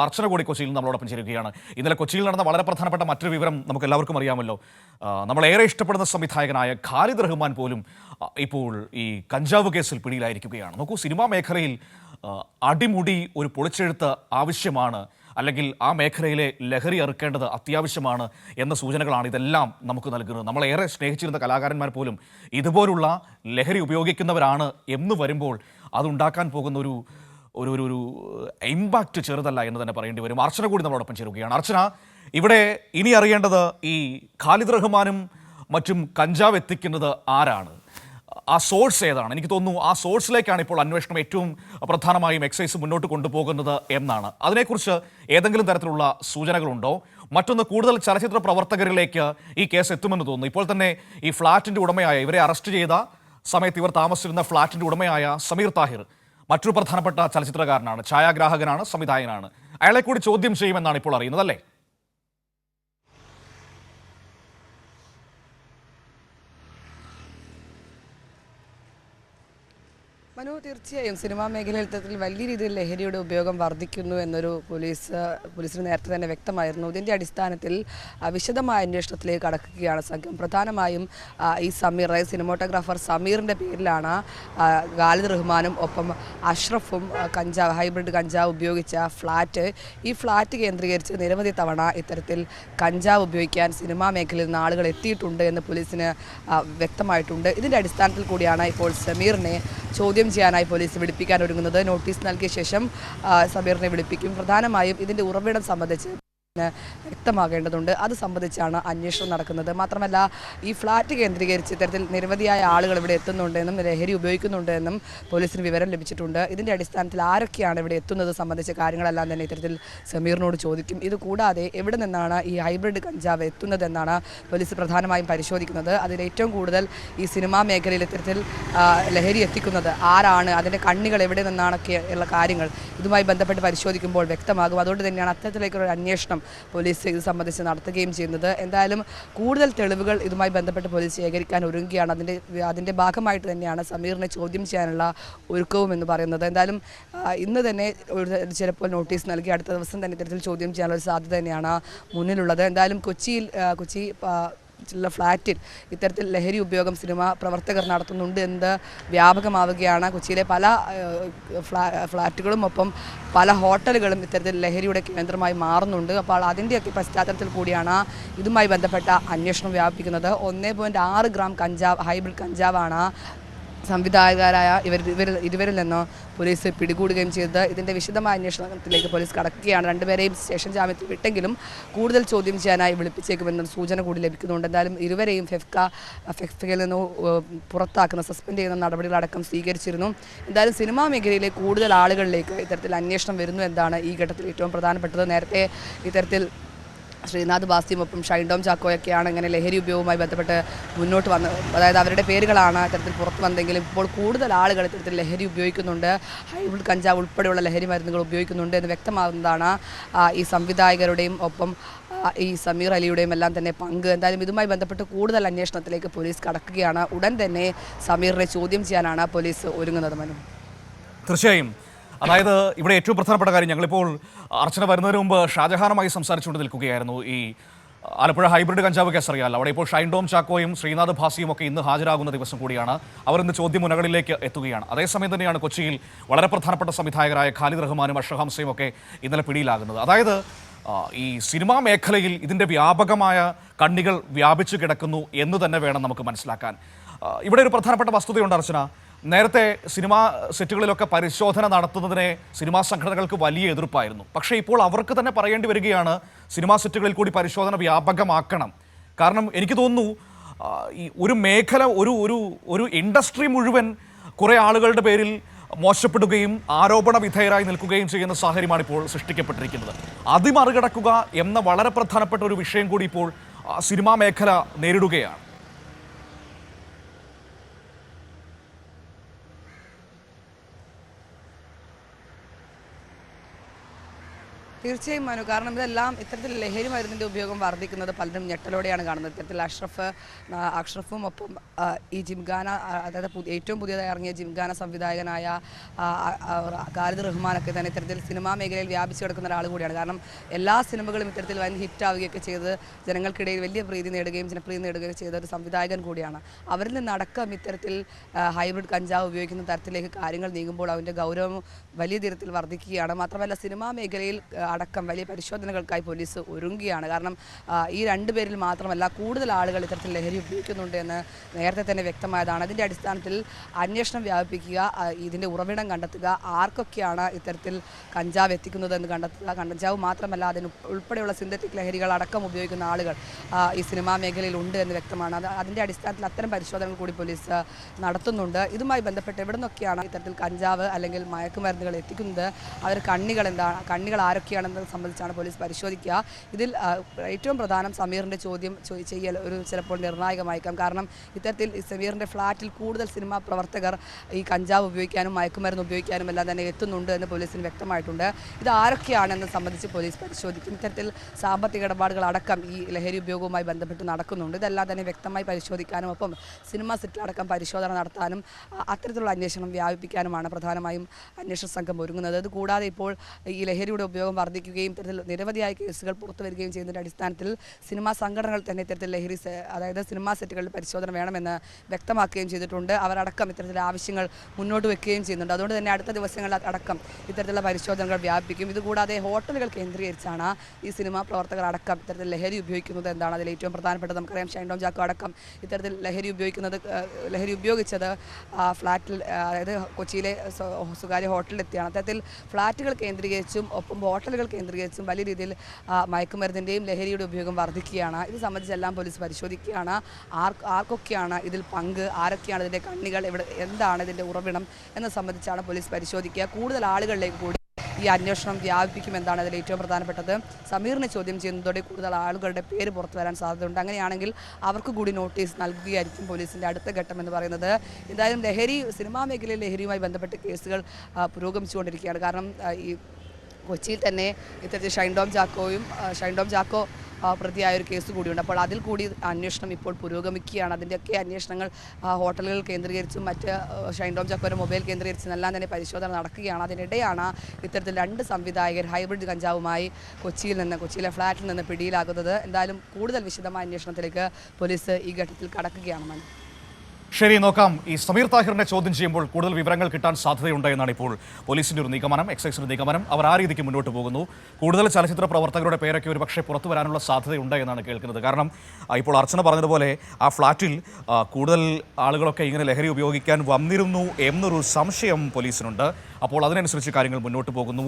അർച്ചന കൂടി കൊച്ചിയിൽ നമ്മളോടൊപ്പം ചേരുകയാണ്. ഇന്നലെ കൊച്ചിയിൽ നടന്ന വളരെ പ്രധാനപ്പെട്ട മറ്റൊരു വിവരം നമുക്ക് എല്ലാവർക്കും അറിയാമല്ലോ. നമ്മളേറെ ഇഷ്ടപ്പെടുന്ന സംവിധായകനായ ഖാലിദ് റഹ്മാൻ പോലും ഇപ്പോൾ ഈ കഞ്ചാവ് കേസിൽ പിടിയിലായിരിക്കുകയാണ്. നോക്കൂ, സിനിമാ മേഖലയിൽ അടിമുടി ഒരു പൊളിച്ചെഴുത്ത് ആവശ്യമാണ്, അല്ലെങ്കിൽ ആ മേഖലയിലെ ലഹരി അറുക്കേണ്ടത് അത്യാവശ്യമാണ് എന്ന സൂചനകളാണ് ഇതെല്ലാം നമുക്ക് നൽകുന്നത്. നമ്മളേറെ സ്നേഹിച്ചിരുന്ന കലാകാരന്മാർ പോലും ഇതുപോലുള്ള ലഹരി ഉപയോഗിക്കുന്നവരാണ് എന്ന് വരുമ്പോൾ അതുണ്ടാക്കാൻ പോകുന്ന ഒരു ഒരു ഒരു ഇമ്പാക്റ്റ് ചെറുതല്ല എന്ന് തന്നെ പറയേണ്ടി വരും. അർച്ചന കൂടി നമ്മളോടൊപ്പം ചേരുകയാണ്. അർച്ചന, ഇവിടെ ഇനി അറിയേണ്ടത് ഈ ഖാലിദ് റഹ്മാനും മറ്റും കഞ്ചാവ് എത്തിക്കുന്നത് ആരാണ്, ആ സോഴ്സ് ഏതാണ്? എനിക്ക് തോന്നുന്നു ആ സോഴ്സിലേക്കാണ് ഇപ്പോൾ അന്വേഷണം ഏറ്റവും പ്രധാനമായും എക്സൈസ് മുന്നോട്ട് കൊണ്ടുപോകുന്നത് എന്നാണ്. അതിനെക്കുറിച്ച് ഏതെങ്കിലും തരത്തിലുള്ള സൂചനകളുണ്ടോ? മറ്റൊന്ന്, കൂടുതൽ ചലച്ചിത്ര പ്രവർത്തകരിലേക്ക് ഈ കേസ് എത്തുമെന്ന് തോന്നുന്നു. ഇപ്പോൾ തന്നെ ഈ ഫ്ളാറ്റിൻ്റെ ഉടമയായ, ഇവരെ അറസ്റ്റ് ചെയ്ത സമയത്ത് ഇവർ താമസിച്ചിരുന്ന ഫ്ളാറ്റിൻ്റെ ഉടമയായ സമീർ താഹിർ മറ്റൊരു പ്രധാനപ്പെട്ട ചലച്ചിത്രകാരനാണ്, ഛായാഗ്രാഹകനാണ്, സംവിധായകനാണ്. അയാളെ കൂടി ചോദ്യം ചെയ്യുമെന്നാണ് ഇപ്പോൾ അറിയുന്നത്, അല്ലേ? മനു, തീർച്ചയായും സിനിമാ മേഖലയിൽ ഇത്തരത്തിൽ വലിയ രീതിയിൽ ലഹരിയുടെ ഉപയോഗം വർദ്ധിക്കുന്നു എന്നൊരു പോലീസിന് നേരത്തെ തന്നെ വ്യക്തമായിരുന്നു. ഇതിൻ്റെ അടിസ്ഥാനത്തിൽ വിശദമായ അന്വേഷണത്തിലേക്ക് കടക്കുകയാണ് സംഘം. പ്രധാനമായും ഈ സമീർ, സിനിമാറ്റോഗ്രാഫർ സമീറിൻ്റെ പേരിലാണ് ഖാലിദ് റഹ്മാനും ഒപ്പം അഷ്റഫും ഹൈബ്രിഡ് കഞ്ചാവ് ഉപയോഗിച്ച ഫ്ളാറ്റ്. ഈ ഫ്ളാറ്റ് കേന്ദ്രീകരിച്ച് നിരവധി തവണ ഇത്തരത്തിൽ കഞ്ചാവ് ഉപയോഗിക്കാൻ സിനിമാ മേഖലയിൽ നിന്ന് ആളുകൾ എത്തിയിട്ടുണ്ട് എന്ന് പോലീസിന് വ്യക്തമായിട്ടുണ്ട്. ഇതിൻ്റെ അടിസ്ഥാനത്തിൽ കൂടിയാണ് ഇപ്പോൾ സമീറിനെ ചോദ്യം ചെയ്യാനായി പോലീസ് വിളിപ്പിക്കാൻ ഒരുങ്ങുന്നത്. നോട്ടീസ് നൽകിയ ശേഷം സമീറിനെ വിളിപ്പിക്കും. പ്രധാനമായും ഇതിൻ്റെ ഉറവിടം സംബന്ധിച്ച് വ്യക്തമാകേണ്ടതുണ്ട്. അത് സംബന്ധിച്ചാണ് അന്വേഷണം നടക്കുന്നത്. മാത്രമല്ല, ഈ ഫ്ളാറ്റ് കേന്ദ്രീകരിച്ച് ഇത്തരത്തിൽ നിരവധിയായ ആളുകൾ ഇവിടെ എത്തുന്നുണ്ടെന്നും ലഹരി ഉപയോഗിക്കുന്നുണ്ടെന്നും പോലീസിന് വിവരം ലഭിച്ചിട്ടുണ്ട്. ഇതിൻ്റെ അടിസ്ഥാനത്തിൽ ആരൊക്കെയാണ് ഇവിടെ എത്തുന്നത് സംബന്ധിച്ച കാര്യങ്ങളെല്ലാം തന്നെ ഇത്തരത്തിൽ സമീറിനോട് ചോദിക്കും. ഇതുകൂടാതെ എവിടെ നിന്നാണ് ഈ ഹൈബ്രിഡ് കഞ്ചാവ് എത്തുന്നതെന്നാണ് പോലീസ് പ്രധാനമായും പരിശോധിക്കുന്നത്. അതിൽ ഏറ്റവും കൂടുതൽ ഈ സിനിമാ മേഖലയിൽ ഇത്തരത്തിൽ ലഹരി എത്തിക്കുന്നത് ആരാണ്, അതിൻ്റെ കണ്ണികൾ എവിടെ നിന്നാണൊക്കെ ഉള്ള കാര്യങ്ങൾ ഇതുമായി ബന്ധപ്പെട്ട് പരിശോധിക്കുമ്പോൾ വ്യക്തമാകും. അതുകൊണ്ട് തന്നെയാണ് അത്തരത്തിലേക്കുള്ള അന്വേഷണം പോലീസ് ഇത് സംബന്ധിച്ച് നടത്തുകയും ചെയ്യുന്നത്. എന്തായാലും കൂടുതൽ തെളിവുകൾ ഇതുമായി ബന്ധപ്പെട്ട് പോലീസ് ശേഖരിക്കാൻ ഒരുങ്ങുകയാണ്. അതിൻ്റെ ഭാഗമായിട്ട് തന്നെയാണ് സമീറിനെ ചോദ്യം ചെയ്യാനുള്ള ഒരുക്കവും എന്ന് പറയുന്നത്. എന്തായാലും ഇന്ന് തന്നെ ചിലപ്പോൾ നോട്ടീസ് നൽകി അടുത്ത ദിവസം തന്നെ ഇത്തരത്തിൽ ചോദ്യം ചെയ്യാനുള്ള ഒരു സാധ്യത തന്നെയാണ് മുന്നിലുള്ളത്. എന്തായാലും കൊച്ചി ഫ്ളാറ്റിൽ ഇത്തരത്തിൽ ലഹരി ഉപയോഗം സിനിമാ പ്രവർത്തകർ നടത്തുന്നുണ്ട് എന്ന് വ്യാപകമാവുകയാണ്. കൊച്ചിയിലെ പല ഫ്ളാറ്റുകളും ഒപ്പം പല ഹോട്ടലുകളും ഇത്തരത്തിൽ ലഹരിയുടെ കേന്ദ്രമായി മാറുന്നുണ്ട്. അപ്പോൾ അതിൻ്റെയൊക്കെ പശ്ചാത്തലത്തിൽ കൂടിയാണ് ഇതുമായി ബന്ധപ്പെട്ട അന്വേഷണം വ്യാപിപ്പിക്കുന്നത്. 1.6 ഗ്രാം കഞ്ചാവ്, ഹൈബ്രിഡ് കഞ്ചാവാണ് സംവിധായകരായ ഇരുവരിൽ നിന്ന് പോലീസ് പിടികൂടുകയും ചെയ്തത്. ഇതിൻ്റെ വിശദമായ അന്വേഷണത്തിലേക്ക് പോലീസ് കടക്കുകയാണ്. രണ്ടുപേരെയും സ്റ്റേഷൻ ജാമ്യത്തിൽ വിട്ടെങ്കിലും കൂടുതൽ ചോദ്യം ചെയ്യാനായി വിളിപ്പിച്ചേക്കുമെന്ന സൂചന കൂടി ലഭിക്കുന്നുണ്ട്. എന്തായാലും ഇരുവരെയും ഫെഫ്കയിൽ നിന്ന് പുറത്താക്കുന്ന, സസ്പെൻഡ് ചെയ്യുന്ന നടപടികളടക്കം സ്വീകരിച്ചിരുന്നു. എന്തായാലും സിനിമാ മേഖലയിലെ കൂടുതൽ ആളുകളിലേക്ക് ഇത്തരത്തിൽ അന്വേഷണം വരുന്നു എന്നാണ് ഈ ഘട്ടത്തിൽ ഏറ്റവും പ്രധാനപ്പെട്ടത്. നേരത്തെ ഇത്തരത്തിൽ ശ്രീനാഥ് ബാസിയും ഒപ്പം ഷൈൻ ടോം ചാക്കോയൊക്കെയാണ് ഇങ്ങനെ ലഹരി ഉപയോഗവുമായി ബന്ധപ്പെട്ട് മുന്നോട്ട് വന്നത്. അതായത് അവരുടെ പേരുകളാണ് ഇത്തരത്തിൽ പുറത്തു വന്നെങ്കിലും ഇപ്പോൾ കൂടുതൽ ആളുകൾ ഇത്തരത്തിൽ ലഹരി ഉപയോഗിക്കുന്നുണ്ട്, ഹൈബ്രിഡ് കഞ്ചാവ് ഉൾപ്പെടെയുള്ള ലഹരി മരുന്നുകൾ ഉപയോഗിക്കുന്നുണ്ട് എന്ന് വ്യക്തമാകുന്നതാണ് ഈ സംവിധായകരുടെയും ഒപ്പം ഈ സമീർ അലിയുടെയും എല്ലാം തന്നെ പങ്ക്. എന്തായാലും ഇതുമായി ബന്ധപ്പെട്ട് കൂടുതൽ അന്വേഷണത്തിലേക്ക് പോലീസ് കടക്കുകയാണ്. ഉടൻ തന്നെ സമീറിനെ ചോദ്യം ചെയ്യാനാണ് പോലീസ് ഒരുങ്ങുന്നത്. മനു, തീർച്ചയായും. അതായത് ഇവിടെ ഏറ്റവും പ്രധാനപ്പെട്ട കാര്യം, ഞങ്ങളിപ്പോൾ അർച്ചന വരുന്നതിന് മുമ്പ് ഷാജഹാനുമായി സംസാരിച്ചുകൊണ്ട് നിൽക്കുകയായിരുന്നു. ഈ ആലപ്പുഴ ഹൈബ്രിഡ് കഞ്ചാവ് കേസ് അറിയാമല്ലോ. അവിടെ ഇപ്പോൾ ഷൈൻ ടോം ചാക്കോയും ശ്രീനാഥ് ഭാസിയും ഒക്കെ ഇന്ന് ഹാജരാകുന്ന ദിവസം കൂടിയാണ്. അവർ ഇന്ന് ചോദ്യമുനകളിലേക്ക് എത്തുകയാണ്. അതേസമയം തന്നെയാണ് കൊച്ചിയിൽ വളരെ പ്രധാനപ്പെട്ട സംവിധായകരായ ഖാലിദ് റഹ്മാനും അഷ്റഫ് ഹംസയും ഒക്കെ ഇന്നലെ പിടിയിലാകുന്നത്. അതായത് ഈ സിനിമാ മേഖലയിൽ ഇതിൻ്റെ വ്യാപകമായ കണ്ണികൾ വ്യാപിച്ചു കിടക്കുന്നു എന്ന് തന്നെ വേണം നമുക്ക് മനസ്സിലാക്കാൻ. ഇവിടെ ഒരു പ്രധാനപ്പെട്ട വസ്തുതയുണ്ട് അർച്ചന. നേരത്തെ സിനിമാ സെറ്റുകളിലൊക്കെ പരിശോധന നടത്തുന്നതിനെ സിനിമാ സംഘടനകൾക്ക് വലിയ എതിർപ്പായിരുന്നു. പക്ഷേ ഇപ്പോൾ അവർക്ക് തന്നെ പറയേണ്ടി വരികയാണ്, സിനിമാ സെറ്റുകളിൽ കൂടി പരിശോധന വ്യാപകമാക്കണം. കാരണം എനിക്ക് തോന്നുന്നു ഈ ഒരു മേഖല, ഒരു ഇൻഡസ്ട്രി മുഴുവൻ കുറേ ആളുകളുടെ പേരിൽ മോശപ്പെടുകയും ആരോപണ വിധേയരായി നിൽക്കുകയും ചെയ്യുന്ന സാഹചര്യമാണ് ഇപ്പോൾ സൃഷ്ടിക്കപ്പെട്ടിരിക്കുന്നത്. അത് മറികടക്കുക എന്ന വളരെ പ്രധാനപ്പെട്ട ഒരു വിഷയം കൂടി ഇപ്പോൾ സിനിമാ മേഖല നേരിടുകയാണ്. തീർച്ചയായും മനു, കാരണം ഇതെല്ലാം ഇത്തരത്തിൽ ലഹരി മരുന്നിൻ്റെ ഉപയോഗം വർദ്ധിക്കുന്നത് പലരും ഞെട്ടലോടെയാണ് കാണുന്നത്. ഇത്തരത്തിൽ അഷ്റഫും ഒപ്പം ഈ ജിംഖാന, അതായത് ഏറ്റവും പുതിയതായി ഇറങ്ങിയ ജിംഖാന സംവിധായകനായ ഖാലിദ് റഹ്മാനൊക്കെ തന്നെ ഇത്തരത്തിൽ സിനിമാ മേഖലയിൽ വ്യാപിച്ചു കിടക്കുന്ന ഒരാൾ കൂടിയാണ്. കാരണം എല്ലാ സിനിമകളും ഇത്തരത്തിൽ വൻ ഹിറ്റാവുകയൊക്കെ ചെയ്ത് ജനങ്ങൾക്കിടയിൽ വലിയ പ്രീതി നേടുകയും ജനപ്രീതി നേടുകയും ചെയ്ത ഒരു സംവിധായകൻ കൂടിയാണ്. അവരിൽ നിന്നടക്കം ഇത്തരത്തിൽ ഹൈബ്രിഡ് കഞ്ചാവ് ഉപയോഗിക്കുന്ന തരത്തിലേക്ക് കാര്യങ്ങൾ നീങ്ങുമ്പോൾ അതിൻ്റെ ഗൗരവം വലിയ തരത്തിൽ വർദ്ധിക്കുകയാണ്. മാത്രമല്ല സിനിമാ മേഖലയിൽ അടക്കം വലിയ പരിശോധനകൾക്കായി പോലീസ് ഒരുങ്ങുകയാണ്. കാരണം ഈ രണ്ടുപേരിൽ മാത്രമല്ല കൂടുതൽ ആളുകൾ ഇത്തരത്തിൽ ലഹരി ഉപയോഗിക്കുന്നുണ്ട് എന്ന് നേരത്തെ തന്നെ വ്യക്തമായതാണ്. അതിൻ്റെ അടിസ്ഥാനത്തിൽ അന്വേഷണം വ്യാപിപ്പിക്കുക, ഇതിൻ്റെ ഉറവിടം കണ്ടെത്തുക, ആർക്കൊക്കെയാണ് ഇത്തരത്തിൽ കഞ്ചാവ് എത്തിക്കുന്നത് എന്ന് കണ്ടെത്തുക. കഞ്ചാവ് മാത്രമല്ല അതിന് ഉൾപ്പെടെയുള്ള സിന്തറ്റിക് ലഹരികൾ അടക്കം ഉപയോഗിക്കുന്ന ആളുകൾ ഈ സിനിമാ മേഖലയിൽ ഉണ്ട് എന്ന് വ്യക്തമാണ്. അതിൻ്റെ അടിസ്ഥാനത്തിൽ അത്തരം പരിശോധനകൾ കൂടി പോലീസ് നടത്തുന്നുണ്ട്. ഇതുമായി ബന്ധപ്പെട്ട് എവിടെ നിന്നൊക്കെയാണ് ഇത്തരത്തിൽ കഞ്ചാവ് അല്ലെങ്കിൽ മയക്കുമരുന്നുകൾ എത്തിക്കുന്നത്, അവർ കണ്ണികൾ ആരൊക്കെയാണെന്നത് സംബന്ധിച്ചാണ് പോലീസ് പരിശോധിക്കുക. ഇതിൽ ഏറ്റവും പ്രധാനം സമീറിൻ്റെ ചോദ്യം ചെയ്യൽ ചിലപ്പോൾ നിർണായകമായിരിക്കാം. കാരണം ഇത്തരത്തിൽ സമീറിൻ്റെ ഫ്ലാറ്റിൽ കൂടുതൽ സിനിമാ പ്രവർത്തകർ ഈ കഞ്ചാവ് ഉപയോഗിക്കാനും മയക്കുമരുന്ന് ഉപയോഗിക്കാനും എല്ലാം തന്നെ എത്തുന്നുണ്ട് എന്ന് പോലീസിന് വ്യക്തമായിട്ടുണ്ട്. ഇത് ആരൊക്കെയാണെന്ന് സംബന്ധിച്ച് പോലീസ് പരിശോധിക്കും. ഇത്തരത്തിൽ സാമ്പത്തിക ഇടപാടുകൾ അടക്കം ഈ ലഹരി ഉപയോഗവുമായി ബന്ധപ്പെട്ട് നടക്കുന്നുണ്ട്. ഇതെല്ലാം തന്നെ വ്യക്തമായി പരിശോധിക്കാനും ഒപ്പം സിനിമാ സെറ്റിലടക്കം പരിശോധന നടത്താനും അത്തരത്തിലുള്ള അന്വേഷണം വ്യാപിപ്പിക്കാനുമാണ് പ്രധാനമായും അന്വേഷണ സംഘം ഒരുങ്ങുന്നത്. അതുകൂടാതെ ഇപ്പോൾ ഈ ലഹരിയുടെ ഉപയോഗം വർദ്ധിക്കുകയും ഇത്തരത്തിൽ നിരവധിയായ കേസുകൾ പുറത്തു വരികയും ചെയ്യുന്നതിൻ്റെ അടിസ്ഥാനത്തിൽ സിനിമാ സംഘടനകൾ തന്നെ ഇത്തരത്തിൽ അതായത് സിനിമാ സെറ്റുകളിൽ പരിശോധന വേണമെന്ന് വ്യക്തമാക്കുകയും ചെയ്തിട്ടുണ്ട്. അവരടക്കം ഇത്തരത്തിലുള്ള ആവശ്യങ്ങൾ മുന്നോട്ട് വെക്കുകയും ചെയ്യുന്നുണ്ട്. അതുകൊണ്ട് തന്നെ അടുത്ത ദിവസങ്ങളിൽ അടക്കം ഇത്തരത്തിലുള്ള പരിശോധനകൾ വ്യാപിപ്പിക്കും. ഇതുകൂടാതെ ഹോട്ടലുകൾ കേന്ദ്രീകരിച്ചാണ് ഈ സിനിമാ പ്രവർത്തകർ അടക്കം ഇത്തരത്തിൽ ലഹരി ഉപയോഗിക്കുന്നത് എന്താണ് അതിൽ ഏറ്റവും പ്രധാനപ്പെട്ടത്. നമുക്കറിയാം ഷൈൻ ടോം ചാക്കോ അടക്കം ഇത്തരത്തിൽ ലഹരി ഉപയോഗിച്ചത് ഫ്ലാറ്റിൽ, അതായത് കൊച്ചിയിലെ സ്വകാര്യ ഹോട്ടലിലെത്തിയാണ്. അത്തരത്തിൽ ഫ്ലാറ്റുകൾ കേന്ദ്രീകരിച്ചും ഒപ്പം ഹോട്ടലുകൾ കേന്ദ്രീകരിച്ചും വലിയ രീതിയിൽ മയക്കുമരുന്നിൻ്റെയും ലഹരിയുടെ ഉപയോഗം വർദ്ധിക്കുകയാണ്. ഇത് സംബന്ധിച്ചെല്ലാം പോലീസ് പരിശോധിക്കുകയാണ്. ആർക്കൊക്കെയാണ് ഇതിൽ പങ്ക്, ആരൊക്കെയാണ് ഇതിൻ്റെ കണ്ണികൾ, എന്താണ് ഇതിൻ്റെ ഉറവിടം എന്നത് സംബന്ധിച്ചാണ് പോലീസ് പരിശോധിക്കുക. കൂടുതൽ ആളുകളിലേക്ക് കൂടി ഈ അന്വേഷണം വ്യാപിപ്പിക്കുമെന്നാണ് അതിൽ ഏറ്റവും പ്രധാനപ്പെട്ടത്. സമീറിനെ ചോദ്യം ചെയ്യുന്നതോടെ കൂടുതൽ ആളുകളുടെ പേര് പുറത്തു വരാൻ സാധ്യതയുണ്ട്. അങ്ങനെയാണെങ്കിൽ അവർക്ക് കൂടി നോട്ടീസ് നൽകുകയായിരിക്കും പോലീസിൻ്റെ അടുത്ത ഘട്ടം എന്ന് പറയുന്നത്. എന്തായാലും സിനിമാ മേഖലയിൽ ലഹരിയുമായി ബന്ധപ്പെട്ട് കേസുകൾ പുരോഗമിച്ചുകൊണ്ടിരിക്കുകയാണ്. കാരണം ഈ കൊച്ചിയിൽ തന്നെ ഇത്തരത്തിൽ ഷൈൻ ടോം ചാക്കോ പ്രതിയായ ഒരു കേസ് കൂടിയുണ്ട്. അപ്പോൾ അതിൽ കൂടി അന്വേഷണം ഇപ്പോൾ പുരോഗമിക്കുകയാണ്. അതിൻ്റെയൊക്കെ അന്വേഷണങ്ങൾ ഹോട്ടലുകൾ കേന്ദ്രീകരിച്ചും മറ്റ് ഷൈൻ ടോം ചാക്കോയുടെ മൊബൈൽ കേന്ദ്രീകരിച്ചും എല്ലാം തന്നെ പരിശോധന നടക്കുകയാണ്. അതിനിടെയാണ് ഇത്തരത്തിൽ 2 സംവിധായകർ ഹൈബ്രിഡ് കഞ്ചാവുമായി കൊച്ചിയിലെ ഫ്ലാറ്റിൽ നിന്ന് പിടിയിലാകുന്നത്. എന്തായാലും കൂടുതൽ വിശദമായ അന്വേഷണത്തിലേക്ക് പോലീസ് ഈ ഘട്ടത്തിൽ കടക്കുകയാണ്. ശരി, നോക്കാം. ഈ സമീർ താഹിറിനെ ചോദ്യം ചെയ്യുമ്പോൾ കൂടുതൽ വിവരങ്ങൾ കിട്ടാൻ സാധ്യതയുണ്ട് എന്നാണ് ഇപ്പോൾ പോലീസിന്റെ ഒരു നിഗമനം, എക്സൈസിന്റെ നിഗമനം. അവർ ആ രീതിക്ക് മുന്നോട്ട് പോകുന്നു. കൂടുതൽ ചലച്ചിത്ര പ്രവർത്തകരുടെ പേരൊക്കെ ഒരു പക്ഷേ പുറത്തു വരാനുള്ള സാധ്യതയുണ്ട് എന്നാണ് കേൾക്കുന്നത്. കാരണം ഇപ്പോൾ അർച്ചന പറഞ്ഞതുപോലെ ആ ഫ്ലാറ്റിൽ കൂടുതൽ ആളുകളൊക്കെ ഇങ്ങനെ ലഹരി ഉപയോഗിക്കാൻ വന്നിരുന്നു എന്നൊരു സംശയം പോലീസിനുണ്ട്. അപ്പോൾ അതിനനുസരിച്ച് കാര്യങ്ങൾ മുന്നോട്ട് പോകുന്നു.